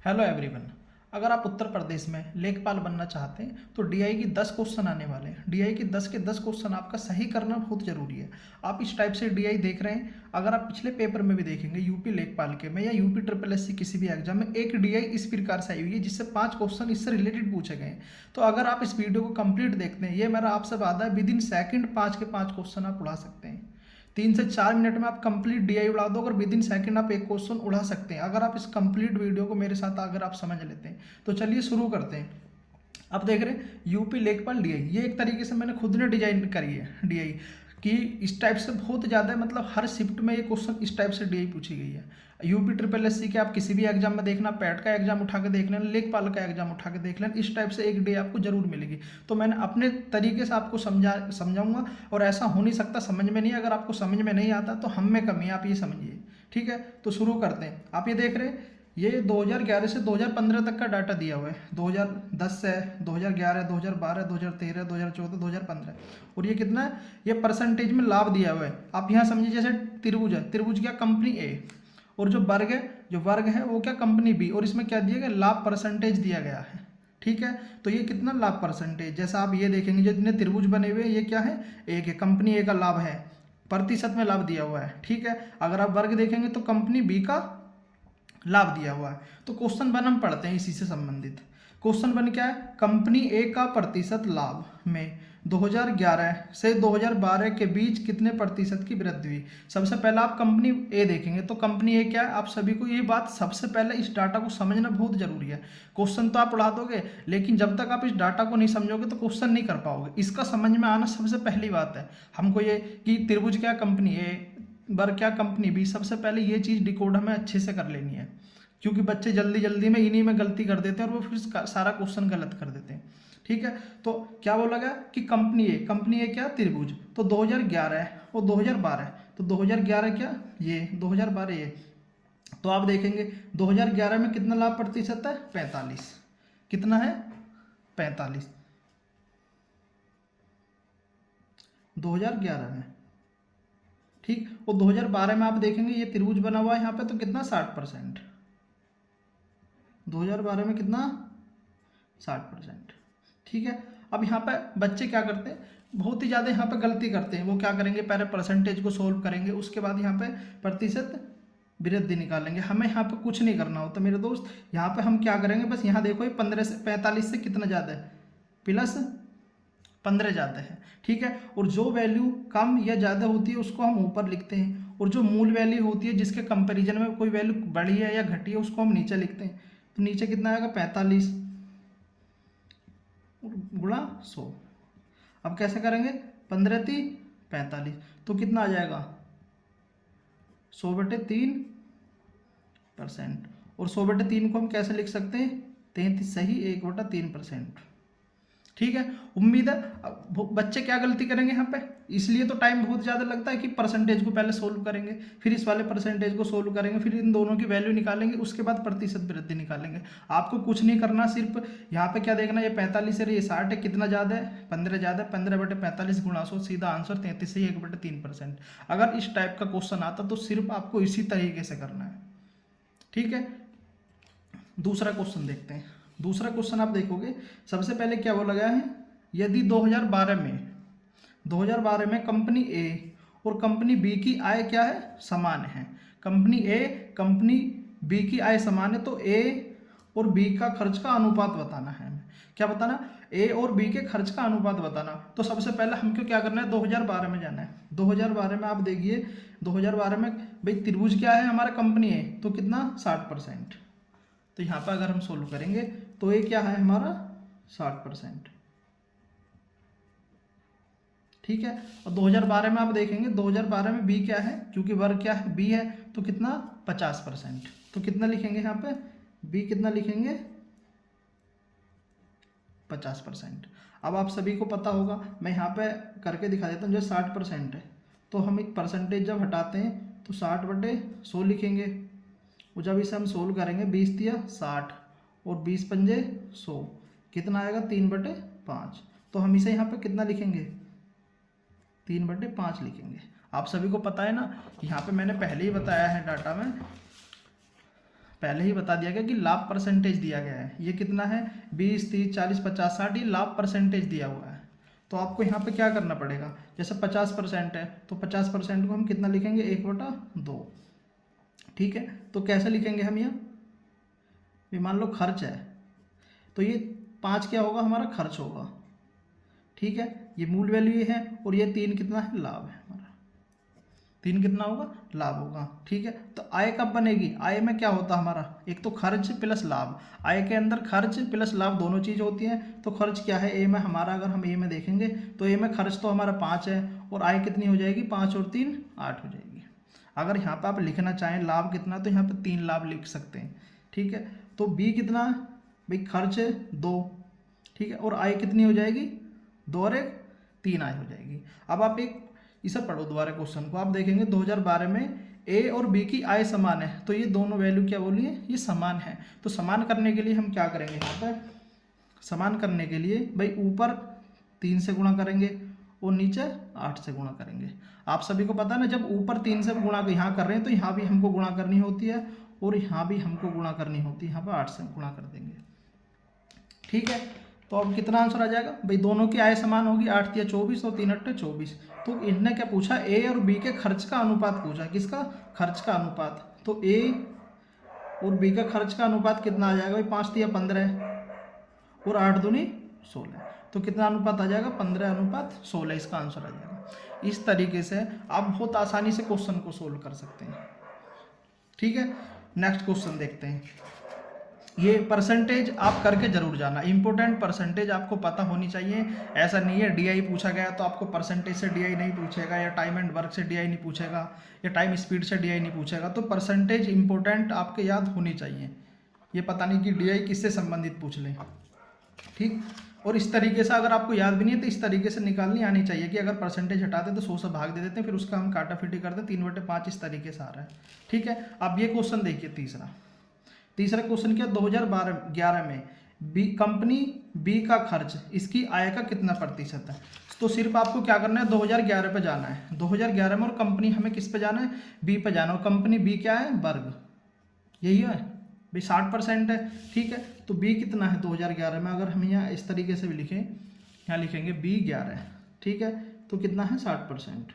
Hello everyone. अगर आप उत्तर प्रदेश में लेखपाल बनना चाहते हैं तो डीआई की 10 क्वेश्चन आने वाले हैं। डीआई के 10 क्वेश्चन आपका सही करना बहुत जरूरी है। आप इस टाइप से डीआई देख रहे हैं, अगर आप पिछले पेपर में भी देखेंगे यूपी लेखपाल के में या यूपी ट्रिपल एससी किसी भी एग्जाम में एक डीआई इस प्रकार से आई हुई है जिससे 5 क्वेश्चन इससे रिलेटेड पूछे गए हैं। तो अगर आप इस वीडियो को कंप्लीट देखते हैं, ये मेरा आपसे वादा है, विद इन सेकंड 5 के 5 क्वेश्चन आप उड़ा सकते हैं। 3 से 4 मिनट में आप कंप्लीट डीआई उड़ा दो, अगर विद इन सेकंड आप एक क्वेश्चन उड़ा सकते हैं अगर आप इस कंप्लीट वीडियो को मेरे साथ अगर आप समझ लेते हैं। तो चलिए शुरू करते हैं। आप देख रहे हैं यूपी लेखपाल डीआई, ये एक तरीके से मैंने खुद ने डिजाइन करी है डीआई कि इस टाइप से बहुत ज़्यादा मतलब हर शिफ्ट में ये क्वेश्चन इस टाइप से डीआई पूछी गई है। यूपी ट्रिपल एससी के आप किसी भी एग्जाम में देखना, पैट का एग्जाम उठा के देख लेना, लेखपाल का एग्जाम उठा के देख लेना, इस टाइप से एक डे आपको जरूर मिलेगी। तो मैंने अपने तरीके से आपको समझाऊंगा और ऐसा हो नहीं सकता समझ में नहीं। अगर आपको समझ में नहीं आता तो हम में कमी है, आप ये समझिए। ठीक है, तो शुरू करते हैं। आप ये देख रहे हैं, ये 2011 से 2015 तक का डाटा दिया हुआ है। 2010 से 2011, 2012, 2013, 2014, 2015 और ये कितना है, ये परसेंटेज में लाभ दिया हुआ है। आप यहाँ समझिए जैसे त्रिभुज है, त्रिभुज क्या कंपनी ए, और जो वर्ग है वो क्या कंपनी बी, और इसमें क्या दिया गया, लाभ परसेंटेज दिया गया है। ठीक है, तो ये कितना लाभ परसेंटेज, जैसा आप ये देखेंगे जितने त्रिभुज बने हुए हैं ये क्या है, एक है, कंपनी ए का लाभ है, प्रतिशत में लाभ दिया हुआ है। ठीक है, अगर आप वर्ग देखेंगे तो कंपनी बी का लाभ दिया हुआ है। तो क्वेश्चन 1 हम पढ़ते हैं इसी से संबंधित। क्वेश्चन 1 क्या है, कंपनी ए का प्रतिशत लाभ में 2011 से 2012 के बीच कितने प्रतिशत की वृद्धि हुई। सबसे पहले आप कंपनी ए देखेंगे तो कंपनी ए क्या है, आप सभी को ये बात सबसे पहले इस डाटा को समझना बहुत जरूरी है। क्वेश्चन तो आप उड़ा दोगे लेकिन जब तक आप इस डाटा को नहीं समझोगे तो क्वेश्चन नहीं कर पाओगे। इसका समझ में आना सबसे पहली बात है। हमको ये कि त्रिभुज क्या कंपनी ए, वर्ग क्या कंपनी बी, सबसे पहले ये चीज़ डिकोड हमें अच्छे से कर लेनी है, क्योंकि बच्चे जल्दी जल्दी में इन्हीं में गलती कर देते हैं और वो फिर सारा क्वेश्चन गलत कर देते हैं। ठीक है, तो क्या बोला गया कि कंपनी ए क्या, त्रिभुज, तो 2011 और 2012, तो 2011 क्या ये, 2012 ये, तो आप देखेंगे 2011 में कितना लाभ प्रतिशत है, 45, कितना है 45, 2011 में। ठीक, और 2012 में आप देखेंगे ये त्रिभुज बना हुआ है यहाँ पे, तो कितना 60%, 2012 में कितना 60%। ठीक है, अब यहाँ पे बच्चे क्या करते हैं, बहुत ही ज़्यादा यहाँ पे गलती करते हैं। वो क्या करेंगे, पहले परसेंटेज को सोल्व करेंगे, उसके बाद यहाँ पे प्रतिशत वृद्धि निकालेंगे। हमें यहाँ पे कुछ नहीं करना होता मेरे दोस्त। यहाँ पे हम क्या करेंगे, बस यहाँ देखो ये 15 से 45 से कितना ज़्यादा है, प्लस 15 ज़्यादा है। ठीक है, और जो वैल्यू कम या ज़्यादा होती है उसको हम ऊपर लिखते हैं, और जो मूल वैल्यू होती है जिसके कंपैरिजन में कोई वैल्यू बढ़ी है या घटी है उसको हम नीचे लिखते हैं। तो नीचे कितना आएगा, 45 गुणा 100। अब कैसे करेंगे, 15 × 45, तो कितना आ जाएगा 100/3%। और 100/3 को हम कैसे लिख सकते हैं, 33 सही 1/3%। ठीक है, उम्मीद है। अब बच्चे क्या गलती करेंगे यहाँ पे, इसलिए तो टाइम बहुत ज़्यादा लगता है कि परसेंटेज को पहले सोल्व करेंगे, फिर इस वाले परसेंटेज को सोल्व करेंगे, फिर इन दोनों की वैल्यू निकालेंगे, उसके बाद प्रतिशत वृद्धि निकालेंगे। आपको कुछ नहीं करना, सिर्फ यहाँ पे क्या देखना, ये 45 है, ये 60 है, कितना ज़्यादा है, 15 ज़्यादा है, 15/45 गुणा 100, सीधा आंसर 33 से 1/3%। अगर इस टाइप का क्वेश्चन आता तो सिर्फ आपको इसी तरीके से करना है। ठीक है, दूसरा क्वेश्चन देखते हैं। दूसरा क्वेश्चन आप देखोगे, सबसे पहले क्या बोला गया है, यदि 2012 में कंपनी ए और कंपनी बी की आय क्या है, समान है। कंपनी ए कंपनी बी की आय समान है, तो ए और बी का खर्च का अनुपात बताना है। क्या बताना, ए और बी के खर्च का अनुपात बताना। तो सबसे पहले हमको क्या करना है, 2012 में जाना है। 2012 में आप देखिए, 2012 में भाई त्रिभुज क्या है हमारा, कंपनी ए, तो कितना 60%। तो यहाँ पर अगर हम सोल्व करेंगे तो ये क्या है हमारा 60%। ठीक है, और 2012 में आप देखेंगे 2012 में बी क्या है, क्योंकि वर्ग क्या है, बी है, तो कितना 50%। तो कितना लिखेंगे यहाँ पे, बी कितना लिखेंगे 50%। अब आप सभी को पता होगा, मैं यहाँ पे करके दिखा देता हूँ। जो 60% है तो हम एक परसेंटेज जब हटाते हैं तो 60/100 लिखेंगे, और जब इसे हम सोल्व करेंगे 20 × 60 और 20 × 5 = 100, कितना आएगा 3/5। तो हम इसे यहाँ पे कितना लिखेंगे, 3/5 लिखेंगे। आप सभी को पता है ना, यहाँ पे मैंने पहले ही बताया है डाटा में, पहले ही बता दिया गया कि लाभ परसेंटेज दिया गया है। ये कितना है 20, 30, 40, 50, 60, ये लाभ परसेंटेज दिया हुआ है। तो आपको यहाँ पे क्या करना पड़ेगा, जैसे 50% है तो 50% को हम कितना लिखेंगे 1/2। ठीक है, तो कैसे लिखेंगे हम यहाँ, ये मान लो खर्च है तो ये 5 क्या होगा हमारा खर्च होगा। ठीक है, ये मूल वैल्यू ये है और ये 3 कितना है लाभ है हमारा, 3 कितना होगा लाभ होगा। ठीक है, तो आय कब बनेगी, आय में क्या होता है हमारा, एक तो खर्च प्लस लाभ, आय के अंदर खर्च प्लस लाभ दोनों चीज़ होती हैं। तो खर्च क्या है ए में हमारा, अगर हम ए में देखेंगे तो ए में खर्च तो हमारा 5 है और आय कितनी हो जाएगी 5 और 3 8 हो जाएगी। अगर यहाँ पर आप लिखना चाहें लाभ कितना तो यहाँ पर 3 लाभ लिख सकते हैं। ठीक है, तो बी कितना भाई खर्च 2, ठीक है, और आय कितनी हो जाएगी 2 और 1 3 आय हो जाएगी। अब आप एक इसे पढ़ो दोबारा क्वेश्चन को, आप देखेंगे 2012 में ए और बी की आय समान है, तो ये दोनों वैल्यू क्या बोली है, ये समान है। तो समान करने के लिए हम क्या करेंगे, यहाँ पर समान करने के लिए भाई ऊपर 3 से गुणा करेंगे और नीचे 8 से गुणा करेंगे। आप सभी को पता है ना, जब ऊपर 3 से गुणा यहाँ कर रहे हैं तो यहाँ भी हमको गुणा करनी होती है और यहाँ भी हमको गुणा करनी होती है, यहाँ पर 8 से गुणा कर देंगे। ठीक है, तो अब कितना आंसर आ जाएगा भाई, दोनों की आय समान होगी, 8 या 24 और 3 8 24। तो इन्होंने क्या पूछा, ए और बी के खर्च का अनुपात पूछा, किसका खर्च का अनुपात। तो ए और बी का खर्च का अनुपात कितना आ जाएगा भाई, 5 या 15 और 8 दूनी 16, तो कितना अनुपात आ जाएगा 15:16, इसका आंसर आ जाएगा। इस तरीके से आप बहुत आसानी से क्वेश्चन को सोल्व कर सकते हैं। ठीक है, नेक्स्ट क्वेश्चन देखते हैं। ये परसेंटेज आप करके जरूर जाना, इंपॉर्टेंट परसेंटेज आपको पता होनी चाहिए। ऐसा नहीं है डीआई पूछा गया तो आपको परसेंटेज से डीआई नहीं पूछेगा, या टाइम एंड वर्क से डीआई नहीं पूछेगा, या टाइम स्पीड से डीआई नहीं पूछेगा। तो परसेंटेज इंपॉर्टेंट आपके याद होनी चाहिए। ये पता नहीं कि डीआई किससे संबंधित पूछ लें। ठीक, और इस तरीके से अगर आपको याद भी नहीं है तो इस तरीके से निकालनी आनी चाहिए कि अगर परसेंटेज हटाते तो 100 से भाग दे देते हैं, फिर उसका हम काटाफिटी करते हैं, 3/5 इस तरीके से आ रहा है। ठीक है, अब ये क्वेश्चन देखिए तीसरा क्वेश्चन क्या, 2011 में बी कंपनी बी का खर्च इसकी आय का कितना प्रतिशत है। तो सिर्फ आपको क्या करना है 2011 पे जाना है, 2011 में, और कंपनी हमें किस पे जाना है बी पे जाना है, और कंपनी बी क्या है वर्ग, यही है भाई 60% है। ठीक है, तो बी कितना है 2011 में, अगर हम यहाँ इस तरीके से भी लिखें, यहाँ लिखेंगे बी 11, ठीक है, तो कितना है 60%।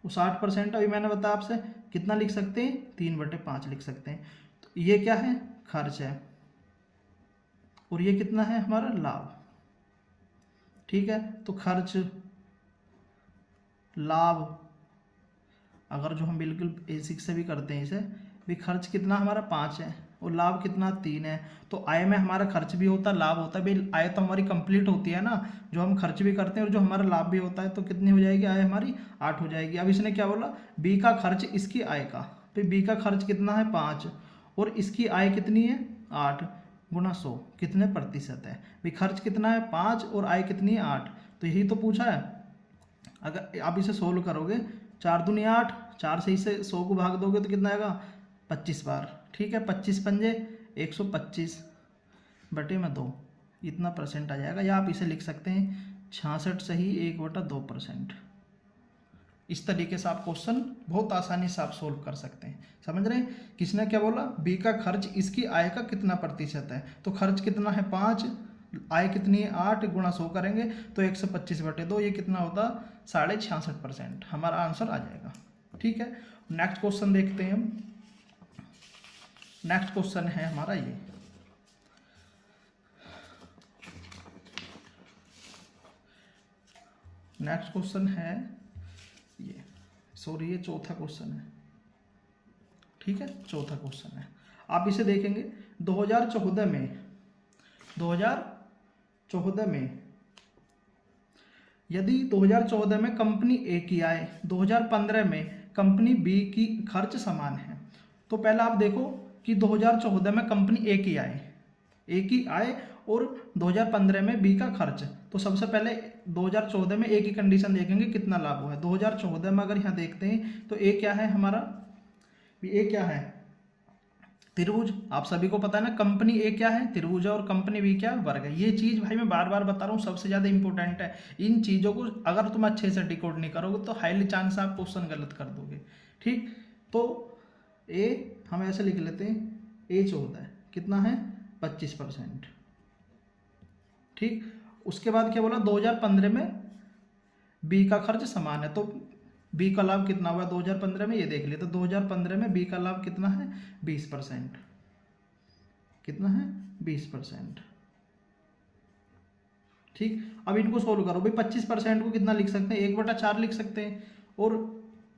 वो 60% अभी मैंने बताया आपसे कितना लिख सकते हैं 3/5 लिख सकते हैं। तो ये क्या है खर्च है और ये कितना है हमारा लाभ। ठीक है, तो खर्च लाभ, अगर जो हम बिल्कुल बेसिक से भी करते हैं इसे भी, खर्च कितना हमारा 5 है और लाभ कितना 3 है। तो आय में हमारा खर्च भी होता है लाभ होता है भाई, आय तो हमारी कंप्लीट होती है ना, जो हम खर्च भी करते हैं और जो हमारा लाभ भी होता है, तो कितनी हो जाएगी आय हमारी 8 हो जाएगी। अब इसने क्या बोला बी का खर्च इसकी आय का, तो बी का खर्च कितना है 5 और इसकी आय कितनी है 8 गुणा 100 कितने प्रतिशत है भाई, खर्च कितना है 5 और आय कितनी है 8, तो यही तो पूछा है। अगर आप इसे सोल्व करोगे 4 दूनी 8, 4 से इसे 100 को भाग दोगे तो कितना आएगा 25 बार। ठीक है, 25 पंजे 125/2 इतना परसेंट आ जाएगा, या आप इसे लिख सकते हैं 66 सही 1/2%। इस तरीके से आप क्वेश्चन बहुत आसानी से आप सोल्व कर सकते हैं। समझ रहे हैं, किसने क्या बोला बी का खर्च इसकी आय का कितना प्रतिशत है, तो खर्च कितना है 5, आय कितनी है 8 गुणा 100 करेंगे तो 125/2, ये कितना होता 66.5%, हमारा आंसर आ जाएगा। ठीक है, नेक्स्ट क्वेश्चन देखते हैं हम। नेक्स्ट क्वेश्चन है हमारा ये, नेक्स्ट क्वेश्चन है ये, सॉरी ये चौथा क्वेश्चन है। ठीक है, चौथा क्वेश्चन है, आप इसे देखेंगे 2014 में यदि 2014 में कंपनी ए की आय 2015 में कंपनी बी की खर्च समान है। तो पहला आप देखो कि 2014 में कंपनी ए की आय और 2015 में बी का खर्च, तो सबसे पहले 2014 में ए की कंडीशन देखेंगे कितना लाभ हुआ है। 2014 में अगर यहाँ देखते हैं तो ए क्या है हमारा, ए क्या है त्रिभुज, आप सभी को पता है ना, कंपनी ए क्या है त्रिभुज है और कंपनी बी क्या वर्ग है। ये चीज़ भाई मैं बार बार बता रहा हूँ सबसे ज़्यादा इंपॉर्टेंट है। इन चीज़ों को अगर तुम अच्छे से डिकोड नहीं करोगे तो हाईली चांस आप क्वेश्चन गलत कर दोगे। ठीक, तो ए हम ऐसे लिख लेते हैं, ए 14 कितना है 25%। ठीक, उसके बाद क्या बोला 2015 में बी का खर्च समान है, तो बी का लाभ कितना हुआ 2015 में, ये देख लिए। तो 2015 में बी का लाभ कितना है 20%, कितना है 20%। ठीक, अब इनको सोल्व करो भाई। 25% को कितना लिख सकते हैं 1/4 लिख सकते हैं, और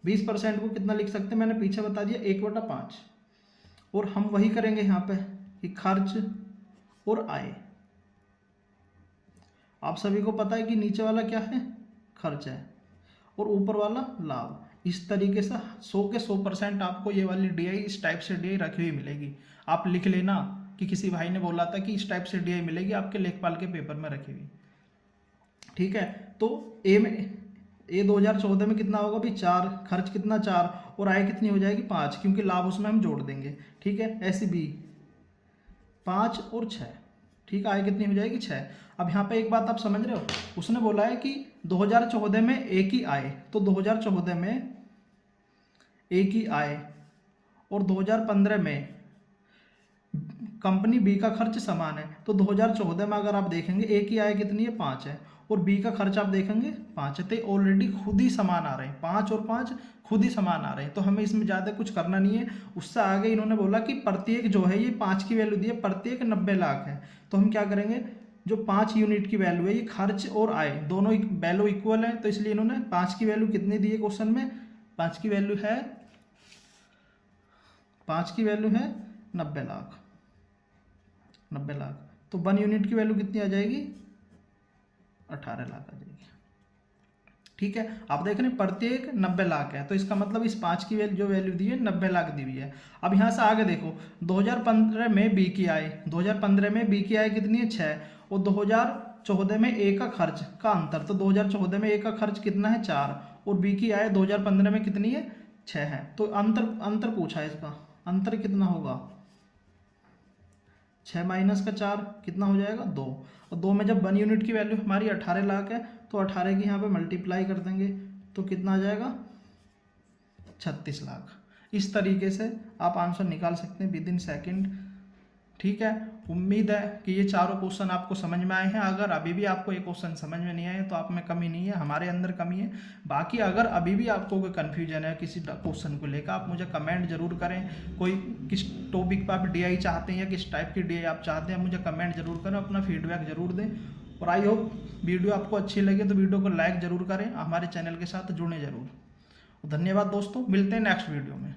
20% को कितना लिख सकते हैं, मैंने पीछे बता दिया 1/5। और हम वही करेंगे यहाँ पे कि खर्च और आय। आप सभी को पता है कि नीचे वाला क्या है खर्च है और ऊपर वाला लाभ। इस तरीके से 100 के 100% आपको ये वाली डीआई इस टाइप से डीआई रखी हुई मिलेगी। आप लिख लेना कि किसी भाई ने बोला था कि इस टाइप से डीआई मिलेगी आपके लेखपाल के पेपर में रखी हुई। ठीक है, तो ए 2014 में कितना होगा भाई 4, खर्च कितना 4, और आय कितनी हो जाएगी 5, क्योंकि लाभ उसमें हम जोड़ देंगे। ठीक है, ऐसे बी 5 और 6। ठीक है, आय कितनी हो जाएगी 6। अब यहाँ पे एक बात आप समझ रहे हो, उसने बोला है कि 2014 में ए की आय, तो 2014 में ए की आय और 2015 में कंपनी बी का खर्च समान है। तो 2014 में अगर आप देखेंगे ए की आय कितनी है 5 है और बी का खर्च आप देखेंगे 5 है, तो ऑलरेडी खुद ही समान आ रहे हैं, 5 और 5 खुद ही समान आ रहे हैं। तो हमें इसमें ज़्यादा कुछ करना नहीं है। उससे आगे इन्होंने बोला कि प्रत्येक जो है ये 5 की वैल्यू दी है, प्रत्येक 90 लाख है। तो हम क्या करेंगे, जो 5 यूनिट की वैल्यू है, ये खर्च और आय दोनों वैल्यू इक्वल है, तो इसलिए इन्होंने 5 की वैल्यू कितनी दी है क्वेश्चन में, 5 की वैल्यू है 90 लाख। 90 लाख, तो 1 यूनिट की वैल्यू कितनी आ जाएगी 18 लाख आ जाएगी। ठीक है, आप देख रहे हैं प्रत्येक 90 लाख है, तो इसका मतलब इस 5 की वैल्यू जो वैल्यू दी है 90 लाख दी हुई है। अब यहाँ से आगे देखो 2015 में बी की आय, 2015 में बी की आय कितनी है 6, और 2014 में ए का खर्च का अंतर, तो 2014 में ए का खर्च कितना है 4 और बी की आय 2015 में कितनी है 6 है। तो अंतर पूछा है, इसका अंतर कितना होगा 6 माइनस का 4 कितना हो जाएगा 2, और 2 में जब 1 यूनिट की वैल्यू हमारी 18 लाख है तो 18 की यहाँ पे मल्टीप्लाई कर देंगे तो कितना आ जाएगा 36 लाख। इस तरीके से आप आंसर निकाल सकते हैं विद इन सेकेंड। ठीक है, उम्मीद है कि ये चारों क्वेश्चन आपको समझ में आए हैं। अगर अभी भी आपको ये क्वेश्चन समझ में नहीं आए तो आप में कमी नहीं है, हमारे अंदर कमी है। बाकी अगर अभी भी आपको कोई कन्फ्यूजन है किसी क्वेश्चन को लेकर, आप मुझे कमेंट जरूर करें। कोई किस टॉपिक पर आप डीआई चाहते हैं या किस टाइप की डीआई आप चाहते हैं, मुझे कमेंट जरूर करें, अपना फीडबैक जरूर दें। और आई होप वीडियो आपको अच्छी लगे तो वीडियो को लाइक जरूर करें, हमारे चैनल के साथ जुड़ें जरूर। धन्यवाद दोस्तों, मिलते हैं नेक्स्ट वीडियो में।